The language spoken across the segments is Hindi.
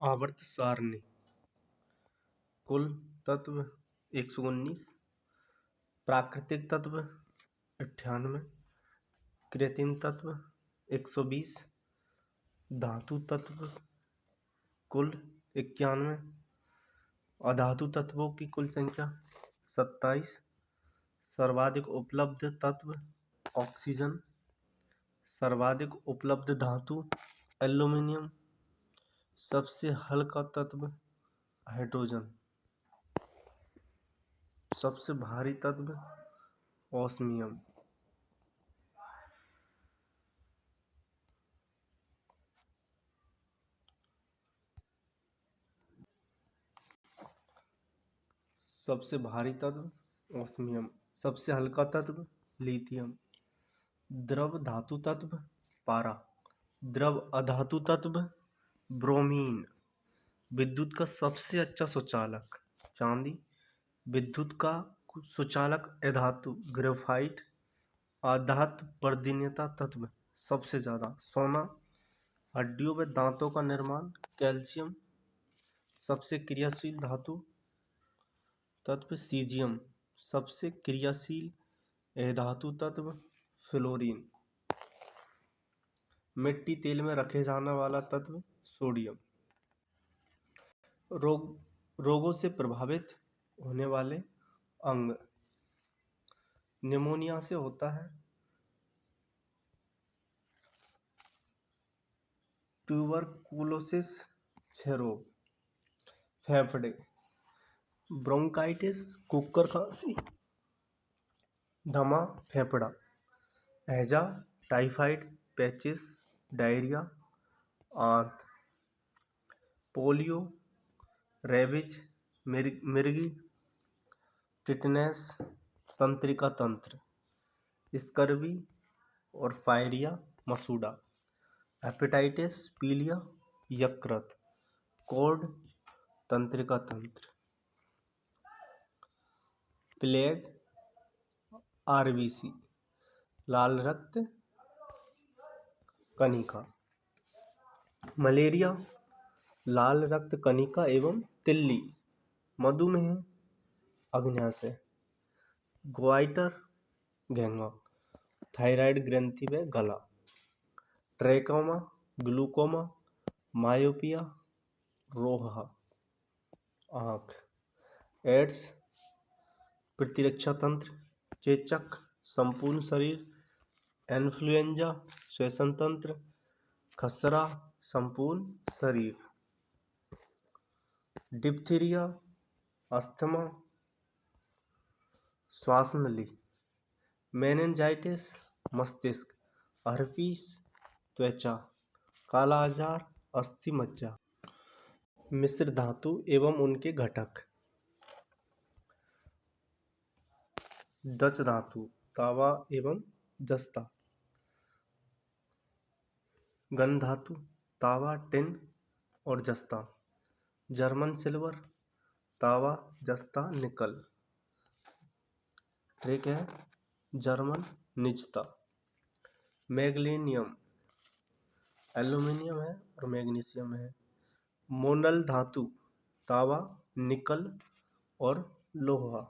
आवर्त सारणी। कुल तत्व 119, प्राकृतिक तत्व 98, कृत्रिम तत्व 120, धातु तत्व कुल 91, अधातु तत्वों की कुल संख्या 27, सर्वाधिक उपलब्ध तत्व ऑक्सीजन, सर्वाधिक उपलब्ध धातु एल्यूमीनियम, सबसे हल्का तत्व हाइड्रोजन, सबसे भारी तत्व ऑस्मियम। सबसे भारी तत्व ऑस्मियम, सबसे हल्का तत्व लिथियम, द्रव धातु तत्व पारा, द्रव अधातु तत्व ब्रोमीन, विद्युत का सबसे अच्छा सुचालक चांदी, विद्युत का सुचालक अधातु ग्रेफाइट, आधात वर्धनीयता तत्व सबसे ज़्यादा सोना, हड्डियों व दांतों का निर्माण कैल्शियम, सबसे क्रियाशील धातु तत्व सीजियम, सबसे क्रियाशील अधातु तत्व फ्लोरीन, मिट्टी तेल में रखे जाने वाला तत्व सोडियम। रोगों से प्रभावित होने वाले अंग, निमोनिया से होता है ट्यूबरकुलोसिस क्षयरोग, फेफड़े, ब्रोंकाइटिस कुकर खांसी, दमा फेफड़ा, हैजा, टाइफाइड, पेचिस, डायरिया, आंत, पोलियो, रेबीज, मिर्गी, टिटनेस, तंत्रिका तंत्र, स्कर्वी और फायरिया मसूड़ा, हेपेटाइटिस, पीलिया, यकृत, कोर्ड, तंत्रिका तंत्र, प्लेग, आरबीसी, लाल रक्त कणिका, मलेरिया, लाल रक्त कणिका एवं तिल्ली, मधुमेह, अग्न्याशय, ग्वाइटर, घेंगा, थायराइड ग्रंथि व गला, ट्रैकोमा, ग्लूकोमा, मायोपिया, रोहा, आँख, एड्स, प्रतिरक्षा तंत्र, चेचक, संपूर्ण शरीर, इन्फ्लुएंजा, श्वसन तंत्र, खसरा, संपूर्ण शरीर, डिप्थीरिया, अस्थमा, श्वास नली, मेनिंजाइटिस, मस्तिष्क, हर्पीस, त्वचा, काला आजार, अस्थि मज्जा, मिश्र धातु एवं उनके घटक, डच धातु तावा एवं जस्ता, गन धातु तावा टिन और जस्ता, जर्मन सिल्वर तावा जस्ता निकल, ठीक है, जर्मन निजता, मैग्नीशियम, एल्यूमिनियम है और मैग्नीशियम है, मोनल धातु तावा निकल और लोहा,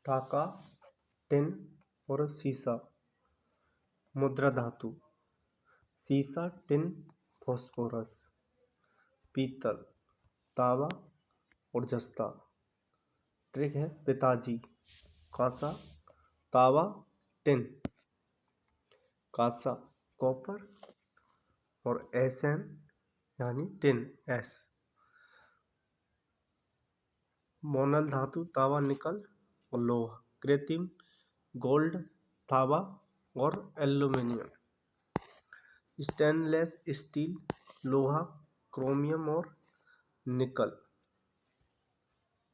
टाका टिन और सीसा, मुद्रा धातु सीसा टिन फॉस्फोरस, पीतल तावा और जस्ता, ट्रिक है पिताजी, कासा तावा टिन, कासा कॉपर और एसएन यानी टिन एस, मोनल धातु तावा निकल और लोहा, कृत्रिम गोल्ड तावा और एल्यूमिनियम, स्टेनलेस स्टील लोहा, क्रोमियम और निकल,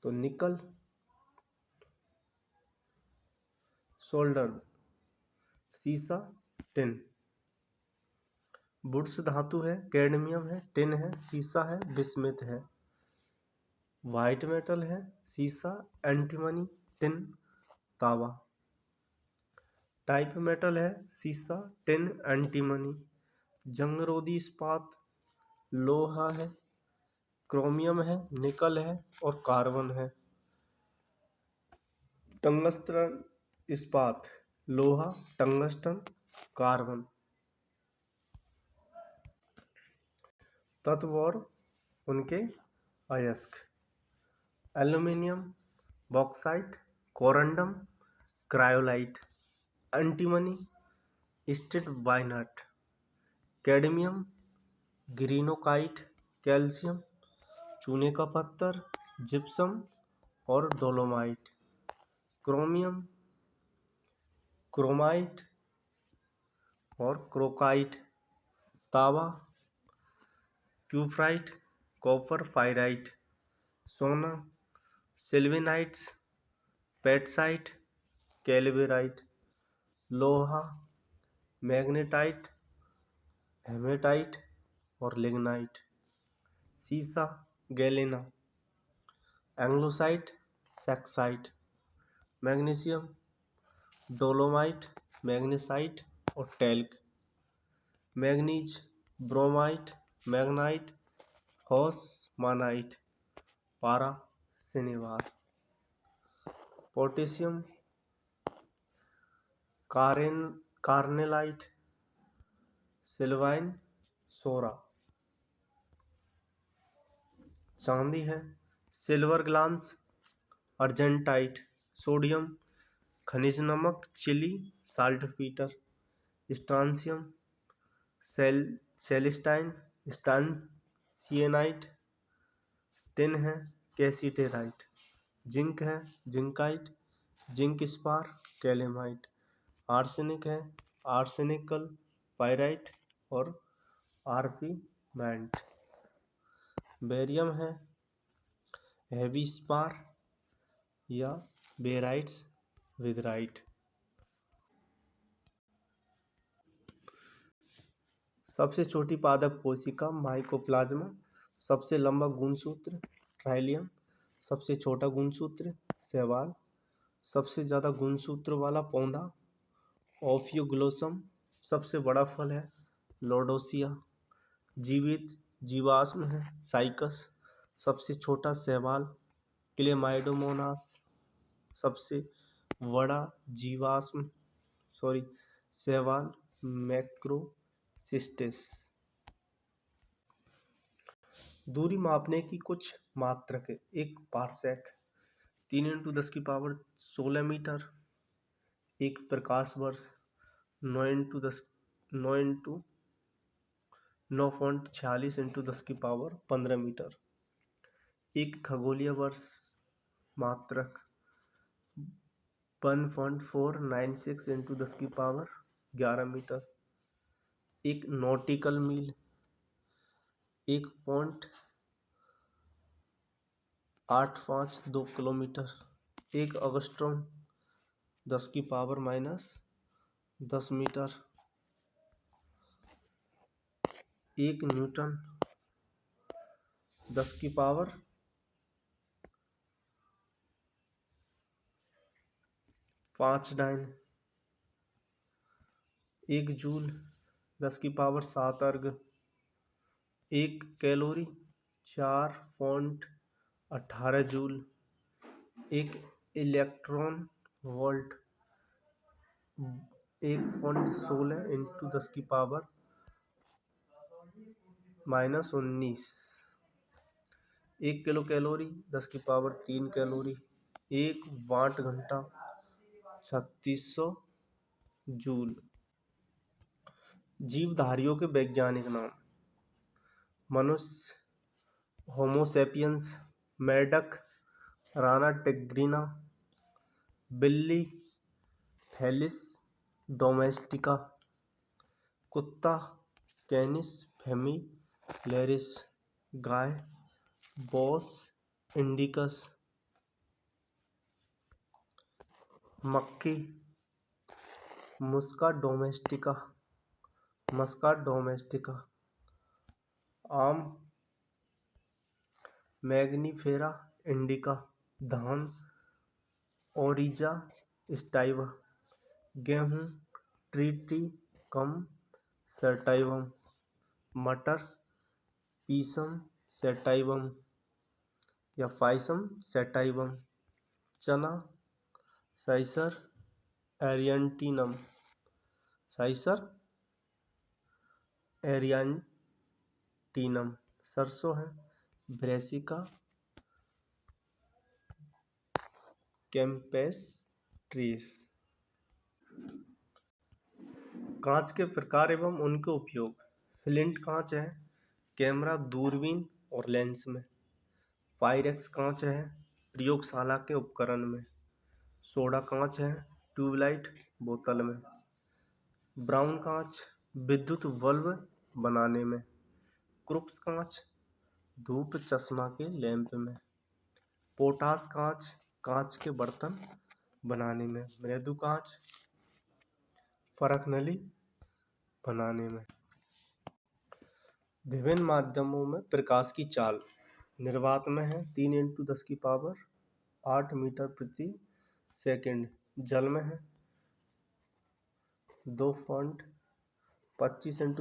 तो निकल सोल्डर, सीसा टिन, वुड्स धातु है, कैडमियम है, टिन है, सीसा है, बिस्मिथ है, वाइट मेटल है, सीसा, एंटीमनी, टिन, तावा, टाइप मेटल है सीसा, टिन, एंटीमनी। जंगरोधी इस्पात लोहा है, क्रोमियम है, निकल है और कार्बन है। टंगस्टन इस्पात लोहा, टंगस्टन, कार्बन। तत्व और उनके अयस्क: aluminium, bauxite, corundum, cryolite. Antimony, stibnite. Cadmium, greenockite, calcium, चूने का पत्थर, जिप्सम और डोलोमाइट। क्रोमियम, क्रोमाइट और क्रोकाइट। तांबा, क्यूफराइट, कॉपर पाइराइट। सोना, सिल्वेनाइट्स, पेटसाइट, कैल्वेराइट। लोहा, मैग्नेटाइट, हेमेटाइट और लिग्नाइट। सीसा, गैलेना, एंग्लोसाइट, सैक्साइट। मैग्नीशियम, डोलोमाइट, मैग्नेसाइट और टैल्क। मैग्नीज, ब्रोमाइट, मैग्नाइट, हॉसमानाइट, पारा सिनेवार। पोटेशियम, कार्नेलाइट, सिल्वाइन, सोरा। चांदी है सिल्वर ग्लांस, अर्जेंटाइट। सोडियम, खनिज नमक, Chile, saltpetre. Strontium, celestine, strontianite. Tin है कैसीटेराइट। जिंक है zincite, zinc spar, calamine. Arsenic है आर्सेनिकल पाइराइट और आर्फीमेंट। बेरियम है हैवी स्पार या बेराइट्स विदराइट। सबसे छोटी पादप कोशिका माइकोप्लाज्मा। सबसे लंबा गुणसूत्र ट्राइलियम। सबसे छोटा गुणसूत्र शैवाल। सबसे ज़्यादा गुणसूत्र वाला पौधा ओफियोग्लोसम। सबसे बड़ा फल है लोडोसिया। जीवित जीवाश्म है साइकस। सबसे छोटा शैवाल क्लेमाइडोमोनास। सबसे बड़ा जीवाश्म शैवाल मैक्रोसिस्टेस। दूरी मापने की कुछ मात्रक: एक पारसेक 3×10⁻16 मीटर। एक प्रकाश वर्ष 9×9.46 × 10⁻15 मीटर। एक खगोलीय वर्ष मात्रक 1.496 × 10⁻11 मीटर। एक नॉटिकल मील 1.852 किलोमीटर। एक अगस्ट्रोम 10⁻−10 मीटर। एक न्यूटन 10⁻5⁹। एक जूल 10⁻7 अर्ग। एक कैलोरी 4.18 जूल। एक इलेक्ट्रॉन वोल्ट 1.16 × 10⁻−19। एक किलो कैलोरी 10⁻3 कैलोरी। एक वाट घंटा 3600 जूल। जीवधारियों के वैज्ञानिक नाम: मनुष्य होमोसेपियंस, मेढक राना टिग्रिना, बिल्ली फेलिस डोमेस्टिका, कुत्ता कैनिस फेमिलियरिस, गाय बोस इंडिकस। मक्खी मुस्का डोमेस्टिका। आम मैग्नीफेरा इंडिका। धान ओरिजा स्टाइवा। गेहूँ ट्रीटी कम सैटाइवम, मटर पीसम सैटाइवम या फाइसम सैटाइवम, चना साइसर एरियंटिनम, साइसर एरियंटिनम, सरसों है ब्रेसिका कैम्पेस्ट्रिस। कांच के प्रकार एवं उनके उपयोग। फ्लिंट कांच है कैमरा दूरबीन और लेंस में। पायरेक्स कांच है प्रयोगशाला के उपकरण में। सोडा कांच है ट्यूबलाइट बोतल में। ब्राउन कांच विद्युत बल्ब बनाने में। क्रूक्स कांच धूप चश्मा के लैंप में। पोटास कांच कांच के बर्तन बनाने में। मृदु कांच फरक नली बनाने में। विभिन्न माध्यमों में प्रकाश की चाल। निर्वात में है 3 × 10⁸ मीटर प्रति सेकंड। जल में है 2.25 ×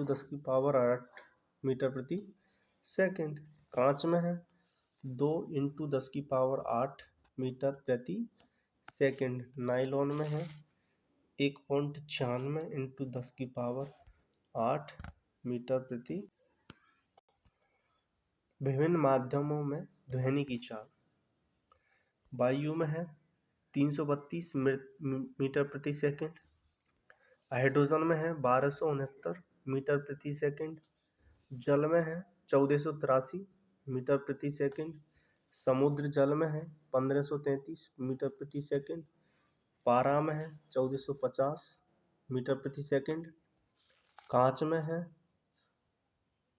10⁸ मीटर प्रति सेकंड। कांच में है 2 × 10⁸ मीटर प्रति सेकंड। नायलॉन में है 1.96 × 10⁸ मीटर प्रति। विभिन्न माध्यमों में ध्वनि की चाल। वायु में है 332 मीटर प्रति सेकंड। हाइड्रोजन में है 1269 मीटर प्रति सेकंड। जल में है 1483 मीटर प्रति सेकंड। समुद्र जल में है 1533 मीटर प्रति सेकंड। पारा में है 1450 मीटर प्रति सेकंड। कांच में है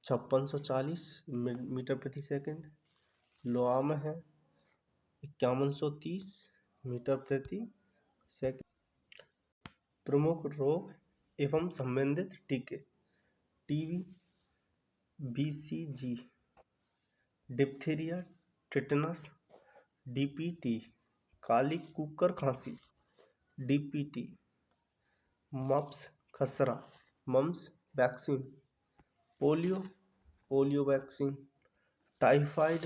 5640 मीटर प्रति सेकंड। लोहा में है 5130 मीटर प्रति सेकंड। प्रमुख रोग एवं संबंधित टीके। TB, BCG, diphtheria, tetanus, DPT, काली कुकर खांसी, डीपीटी, मप्स खसरा, mumps vaccine, polio, polio vaccine, typhoid,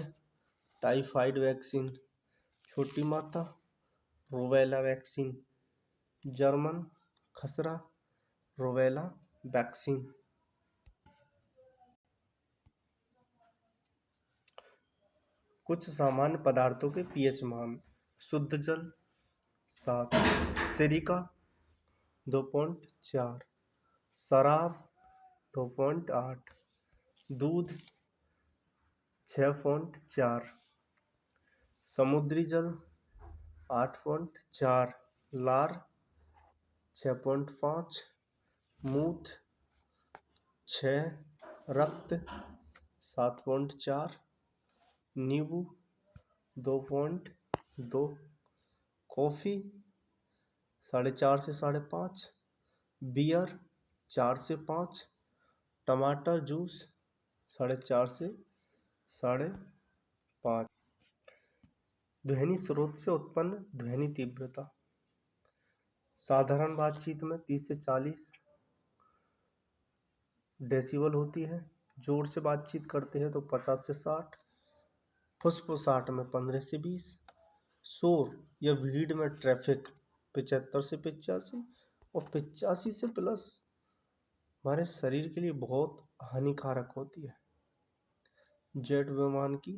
typhoid vaccine, छोटी माता, रूबेला वैक्सीन, जर्मन खसरा, रूबेला वैक्सीन। कुछ सामान्य पदार्थों के पीएच मान। शुद्ध जल 7, सिरिका 2.4, शराब 2.8, दूध 6.4, समुद्री जल 8.4, लार 6.5, मूत्र 6, रक्त 7.4, नींबू 2.2, कॉफ़ी 4.5 से 5.5, बियर 4 से 5, टमाटर जूस 4.5 से 5.5। ध्वनि स्रोत से उत्पन्न ध्वनि तीव्रता। साधारण बातचीत में 30 से 40 डेसिबल होती है। जोर से बातचीत करते हैं तो 50 से 60। फुसफुसाहट में 15 से 20। शोर या भीड़ में ट्रैफिक 75 से 85 और 85 से प्लस हमारे शरीर के लिए बहुत हानिकारक होती है। जेट विमान की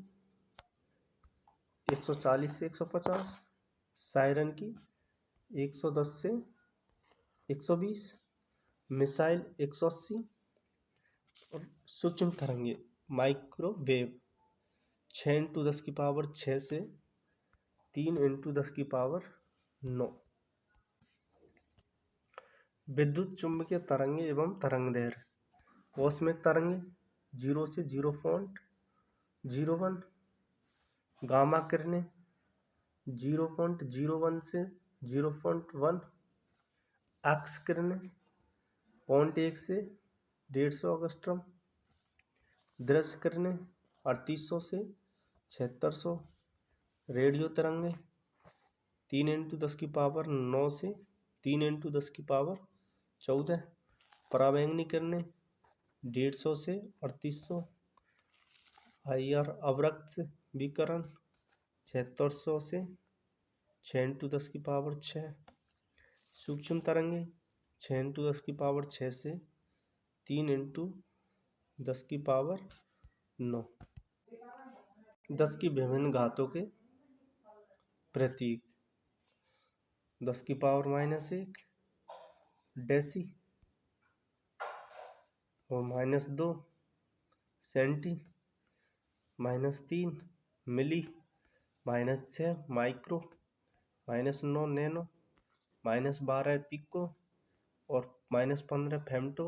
140 से 150, सायरन की 110 से 120, मिसाइल 180 और सूक्ष्म तरंगे माइक्रोवेव 6 × 10⁶ से 3 × 10⁹। विद्युत चुम्बकीय तरंगे एवं तरंगदैर्घ्य। कॉस्मिक तरंगे 0 से 0.01, गामा किरणें 0.01 से 0.1, एक्स किरणें 0.1 से 150 एंगस्ट्रॉम, दृश्य किरणें 3800 से 7600, रेडियो तरंगे 3 × 10⁹ से 3 × 10⁻14। पराबैंगनी किरणें 150 से 3800। IR अवरक्त विकिरण 7600 से 6 × 10⁻6। सूक्ष्म तरंगें 6 × 10⁻6 से 3 × 10⁻9। 10 की विभिन्न घातों के प्रतीक 10⁻⁻1 डेसी और -2 सेंटी, -3 मिली, -6 माइक्रो, -9 नैनो, -12 पिको और -15 फेम्टो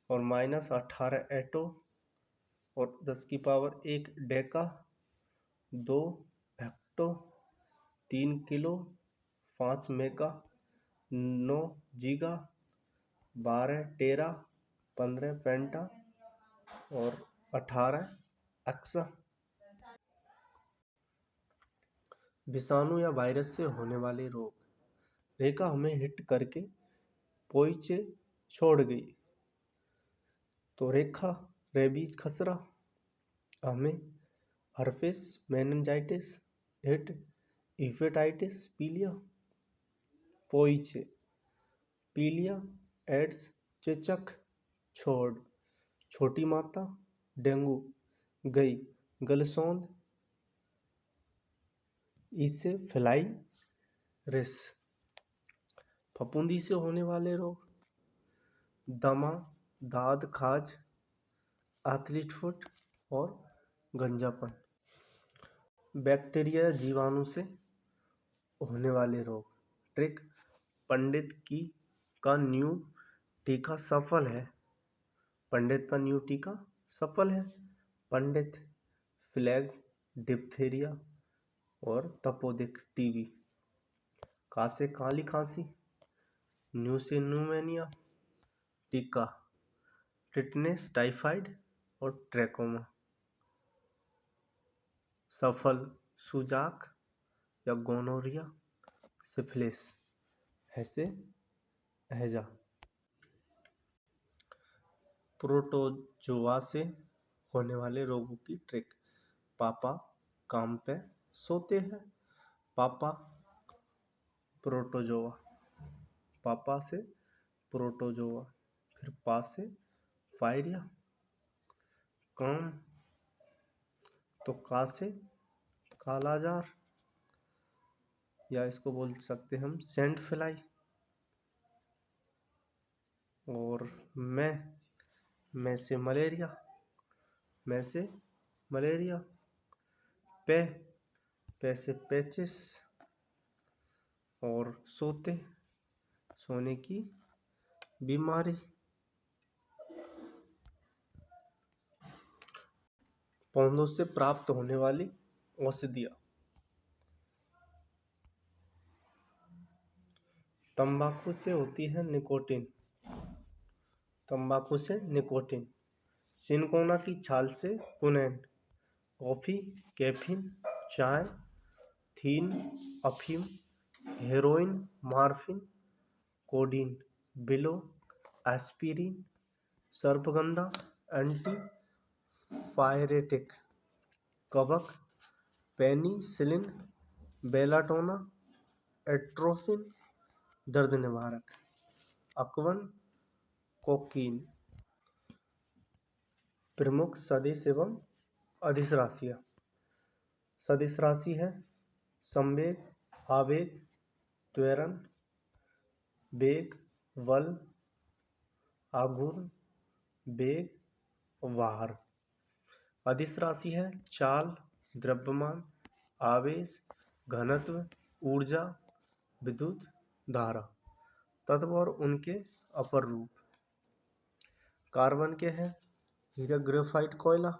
और -18 एटो और 10⁻1 डेका, 2 हेक्टो, 3 किलो, 5 मेगा, 9 जीगा, 12 टेरा, 15 पेंटा और 18 एक्सा। विषाणु या वायरस से होने वाले रोग। रेखा हमें हिट करके पोइचे छोड़ गई तो रेखा रेबीज खसरा, हमें हर्पेस मेनिंजाइटिस हिट, हेपेटाइटिस पीलिया, पोइचे पीलिया, एड्स चेचक छोड़, छोटी माता डेंगू गई, गलसौंद इससे फ्लाई रिस। फफूंदी से होने वाले रोग दमा, दाद खाज, एथलीट फुट और गंजापन। बैक्टीरिया जीवाणु से होने वाले रोग ट्रिक पंडित का न्यू टीका सफल है। पंडित का न्यू टीका सफल है। पंडित फ्लैग, डिप्थीरिया और तपोदिक टीबी। का से काली खांसी, न्यू से न्यूमोनिया, टीका टिटनेस, टाइफाइड और ट्रैकोमा। सफल सुजाक या गोनोरिया, सिफिलिस, ऐसे हैजा। प्रोटोजोआ से होने वाले रोगों की ट्रिक पापा काम पे सोते हैं, पापा प्रोटोजोआ, पापा से प्रोटोजोआ, फिर पा से फायरिया। काम तो का से कालाजार या इसको बोल सकते हम सेंट फ्लाई। और मैं से मलेरिया, मैं से मलेरिया। पे से पेचिस और सोने की बीमारी। पौधों से प्राप्त होने वाली औषधियाँ तंबाकू से होती है निकोटीन, तंबाकू से निकोटीन। सिनकोना की छाल से कुनैन, कॉफी, कैफीन, चाय, थीन, अफीम, heroin, morphine, codeine, willow, aspirin, सर्पगंधा, एंटी पायरेटिक, कवक, पेनिसिलिन, बेलाटोना, एट्रोफिन, दर्द निवारक, अकवन, कोकीन। प्रमुख सदिश एवं अदिश राशियाँ। सदिश राशि है संवेग, आवेग, त्वरण, वेग, बल, आघूर्ण, वेग, वाहर। अदिश राशि है चाल, द्रव्यमान, आवेश, घनत्व, ऊर्जा, विद्युत धारा, तत्व और उनके अपर रूप। कार्बन के हैं हीरा, ग्रेफाइट, कोयला,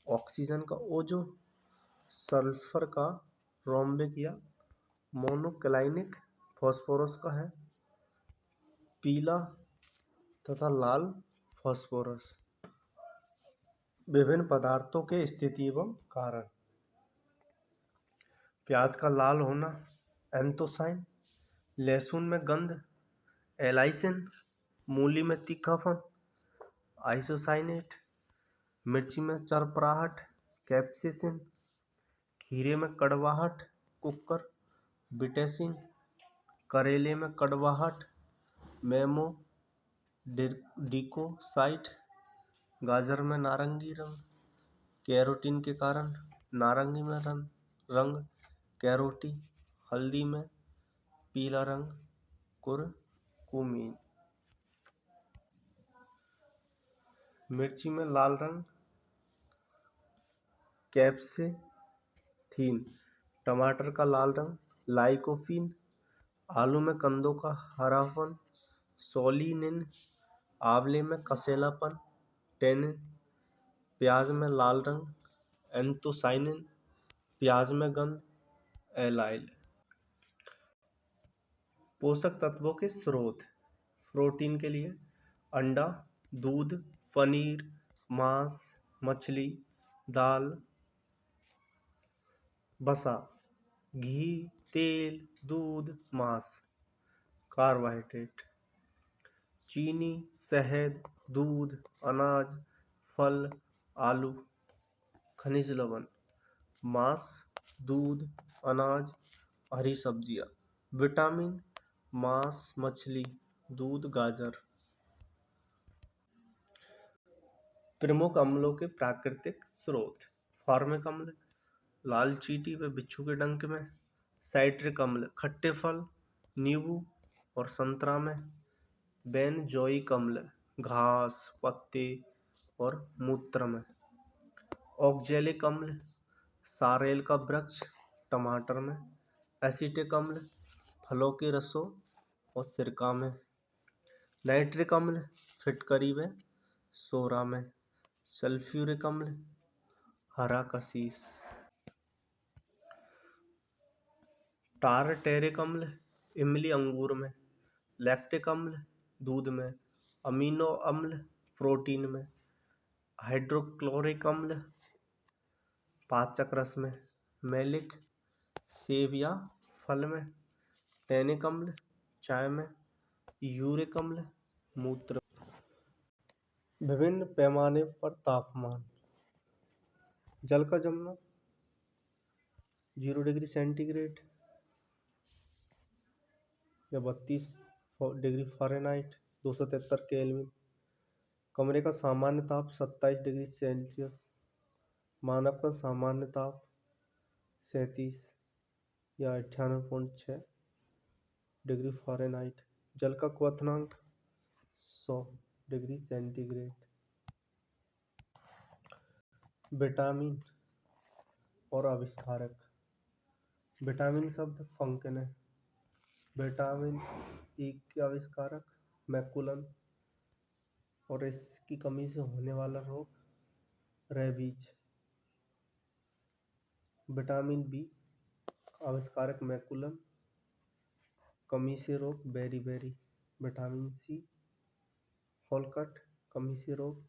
ऑक्सीजन का ओजो, सल्फर का रोम्बिक या मोनोक्लाइनिक, फॉस्फोरस का है पीला तथा लाल फॉस्फोरस। विभिन्न पदार्थों के स्थिति एवं कारण। प्याज का लाल होना एंथोसाइन, लहसुन में गंध एलाइसिन, मूली में तीखापन आइसोसाइनेट, मिर्ची में चरपराहट कैप्सेसिन, खीरे में कड़वाहट कुकर बिटेसिन, करेले में कड़वाहट मेमो डिकोसाइट, गाजर में नारंगी रंग कैरोटीन के कारण, नारंगी में रंग कैरोटी, हल्दी में पीला रंग कुरकुमीन, मिर्ची में लाल रंग कैप्सेथीन, टमाटर का लाल रंग लाइकोपीन, आलू में कंदों का हरापन सोलिनिन, आंवले में कसेलापन टेनिन, प्याज में लाल रंग एंथोसाइनिन, प्याज में गंध एलाइल। पोषक तत्वों के स्रोत प्रोटीन के लिए अंडा, दूध, पनीर, मांस, मछली, दाल, वसा, घी, तेल, दूध, मांस। कार्बोहाइड्रेट चीनी, शहद, दूध, अनाज, फल, आलू। खनिज लवण मांस, दूध, अनाज, हरी सब्जियां। विटामिन मांस, मछली, दूध, गाजर। प्रमुख अम्लों के प्राकृतिक स्रोत फॉर्मिक अम्ल लाल चींटी व बिच्छू के डंक में, साइट्रिक अम्ल खट्टे फल, नींबू और संतरा में, बेंजोइक अम्ल घास, पत्ते और मूत्र में, ऑक्जेलिक अम्ल सारेल का वृक्ष टमाटर में, एसिटिक अम्ल फलों के रसों और सिरका में, नाइट्रिक अम्ल फिटकरी व सोरा में, सल्फ्यूरिक अम्ल हरा कशीस, टारटेरिक अम्ल इमली अंगूर में, लैक्टिक अम्ल दूध में, अमीनो अम्ल प्रोटीन में, हाइड्रोक्लोरिक अम्ल पाचक रस में, मैलिक सेब या फल में, टैनिक अम्ल चाय में, यूरिक अम्ल मूत्र। विभिन्न पैमाने पर तापमान जल का जमना 0 डिग्री सेंटीग्रेड या 32 डिग्री फ़ारेनहाइट 273 केल्विन। कमरे का सामान्य ताप 27 डिग्री सेल्सियस। मानव का सामान्य ताप 37 या 98.6 डिग्री फ़ारेनहाइट। जल का क्वथनांक 100 डिग्री सेंटीग्रेड। विटामिन और आविष्कारक विटामिन शब्द फंक्शन है। विटामिन ई के आविष्कारक मैकुलन और इसकी कमी से होने वाला रोग रेबीज। विटामिन बी आविष्कारक मैकुलन, कमी से रोग बेरी। विटामिन सी होलकट, कमी से रोग।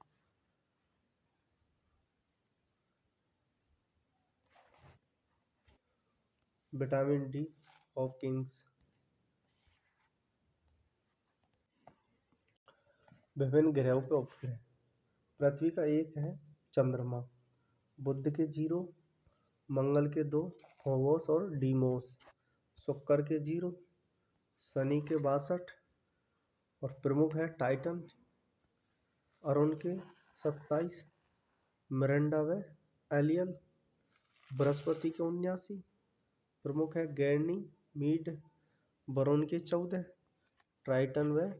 Vitamin D Hawkins. विभिन्न ग्रहों के उपग्रह पृथ्वी का एक है चंद्रमा, बुध के 0, मंगल के 2 फोबोस और डीमोस, शुक्र के 0, शनि के 62 और प्रमुख है टाइटन, अरुण के 27, मिरांडा व एलियन, बृहस्पति के 79, प्रमुख है गैनी मीड, वरुण के 14, ट्राइटन व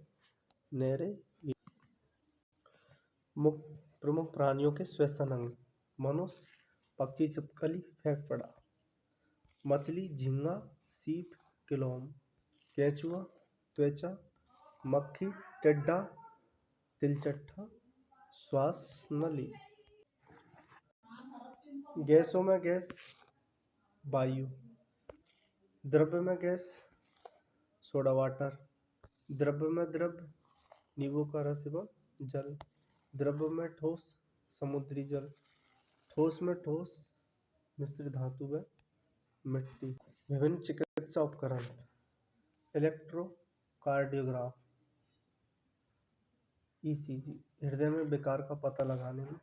नेरे। प्रमुख प्राणियों के श्वसन अंग मनुष्य, पक्षी छिपकली फेफड़ा, मछली झींगा, सीप क्लोम, केंचुआ त्वचा, मक्खी टिड्डा, तिलचट्टा श्वास नली। गैसों में गैस वायु, द्रव्य में गैस सोडा वाटर, द्रव्य में द्रव्य नींबू का रस एवं जल, द्रव्य में ठोस समुद्री जल, ठोस में ठोस मिश्र धातु व मिट्टी। विभिन्न चिकित्सा उपकरण इलेक्ट्रोकार्डियोग्राफ ईसीजी, हृदय में विकार का पता लगाने में।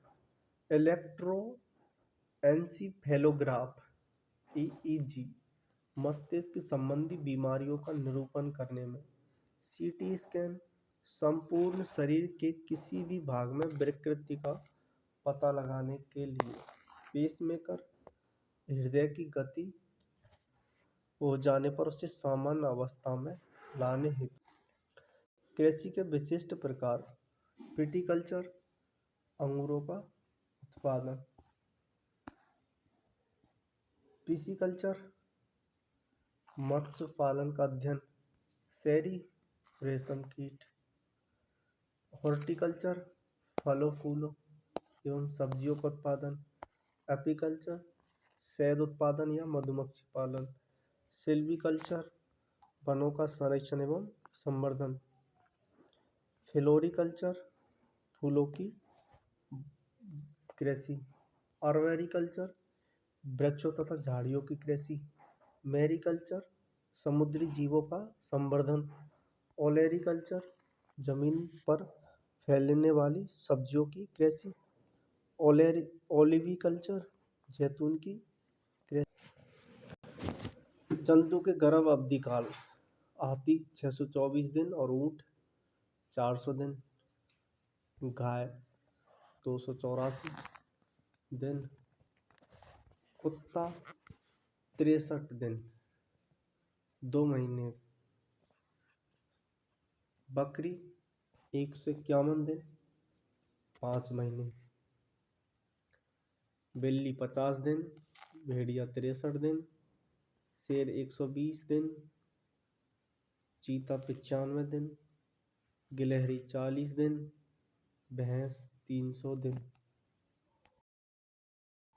इलेक्ट्रोएन्सीफेलोग्राफ ईईजी, मस्तिष्क संबंधी बीमारियों का निरूपण करने में। सीटी स्कैन, संपूर्ण शरीर के किसी भी भाग में विकृति का पता लगाने के लिए। पेसमेकर, हृदय की गति हो जाने पर उसे सामान्य अवस्था में लाने हेतु। कृषि के विशिष्ट प्रकार। विटीकल्चर, अंगूरों का उत्पादन। पिसीकल्चर, मत्स्य पालन का अध्ययन। शहरी रेशम कीट। हॉर्टिकल्चर, फलों फूलों एवं सब्जियों का उत्पादन। एपीकल्चर, शहद उत्पादन या मधुमक्खी पालन। सिल्वीकल्चर, वनों का संरक्षण एवं संवर्धन। फ्लोरिकल्चर, फूलों की कृषि। आर्बोरिकल्चर, वृक्षों तथा झाड़ियों की कृषि। मैरीकल्चर, समुद्री जीवों का संवर्धन। ओलेरीकल्चर, जमीन पर फैलने वाली सब्जियों की कृषि। ओलिविकल्चर, जैतून की कृषि। जंतु के गर्भ अवधि काल। हाथी 624 दिन और ऊँट 400 दिन। गाय 284 दिन। कुत्ता 63 दिन, 2 महीने। बकरी 151 दिन, 5 महीने। बिल्ली 50 दिन। भेड़िया 63 दिन। शेर 120 दिन। चीता 95 दिन। गिलहरी 40 दिन। भैंस 300 दिन।